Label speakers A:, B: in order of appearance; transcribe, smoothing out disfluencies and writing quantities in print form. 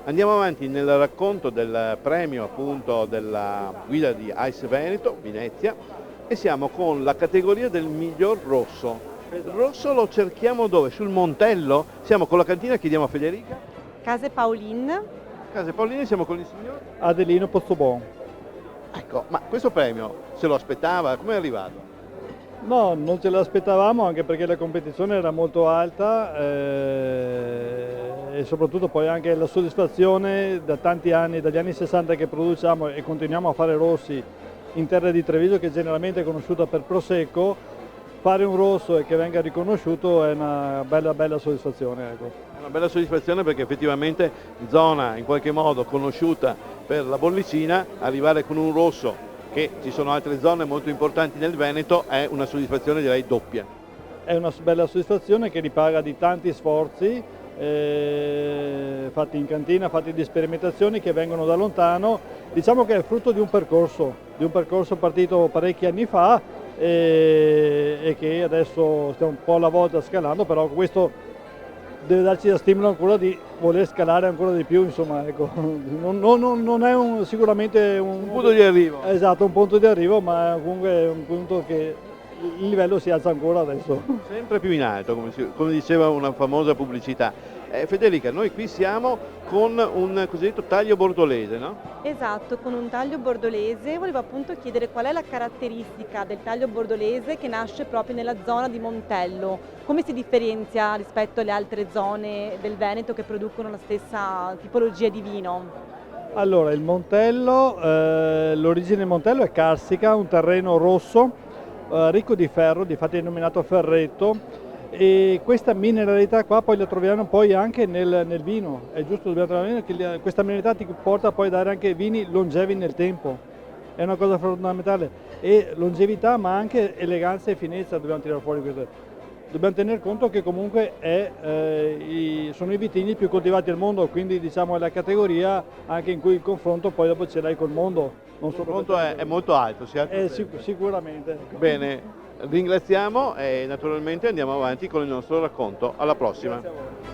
A: Andiamo avanti nel racconto del premio appunto della guida di Ice Veneto, Venezia, e siamo con la categoria del miglior rosso. Il rosso lo cerchiamo dove? Sul Montello? Siamo con la cantina, chiediamo a Federica.
B: Case Paulin.
A: Case Paolini, siamo con il signor.
C: Adelino Pozzobon.
A: Ecco, ma questo premio se lo aspettava? Come è arrivato?
C: No, non ce l'aspettavamo anche perché la competizione era molto alta e soprattutto poi anche la soddisfazione da tanti anni, dagli anni 60 che produciamo e continuiamo a fare rossi in terra di Treviso, che generalmente è conosciuta per Prosecco. Fare un rosso e che venga riconosciuto è una bella soddisfazione. Ecco.
A: È una bella soddisfazione perché effettivamente zona in qualche modo conosciuta per la bollicina, arrivare con un rosso, che ci sono altre zone molto importanti nel Veneto, è una soddisfazione direi doppia.
C: È una bella soddisfazione che ripaga di tanti sforzi fatti in cantina, fatti di sperimentazioni che vengono da lontano. Diciamo che è frutto di un percorso partito parecchi anni fa e che adesso stiamo un po' alla volta scalando, però questo deve darci da stimolo ancora di voler scalare ancora di più, insomma, ecco. Non è sicuramente
A: Un punto di arrivo.
C: Esatto, un punto di arrivo, ma comunque è un punto che il livello si alza ancora adesso.
A: Sempre più in alto, come diceva una famosa pubblicità. Federica, noi qui siamo con un cosiddetto taglio bordolese, no?
B: Esatto, con un taglio bordolese. Volevo appunto chiedere qual è la caratteristica del taglio bordolese che nasce proprio nella zona di Montello. Come si differenzia rispetto alle altre zone del Veneto che producono la stessa tipologia di vino?
C: Allora, il Montello, l'origine del Montello è carsica, un terreno rosso, ricco di ferro, difatti è denominato ferretto, e questa mineralità qua poi la troviamo poi anche nel vino. È giusto, dobbiamo trovare che questa mineralità ti porta poi a dare anche vini longevi nel tempo. È una cosa fondamentale. E longevità ma anche eleganza e finezza dobbiamo tirare fuori questo. Dobbiamo tener conto che comunque sono i vitigni più coltivati al mondo, quindi diciamo è la categoria anche in cui il confronto poi dopo ce l'hai col mondo. Non
A: Il confronto è molto alto,
C: sicuramente.
A: Bene, ringraziamo e naturalmente andiamo avanti con il nostro racconto. Alla prossima.
C: Grazie a voi.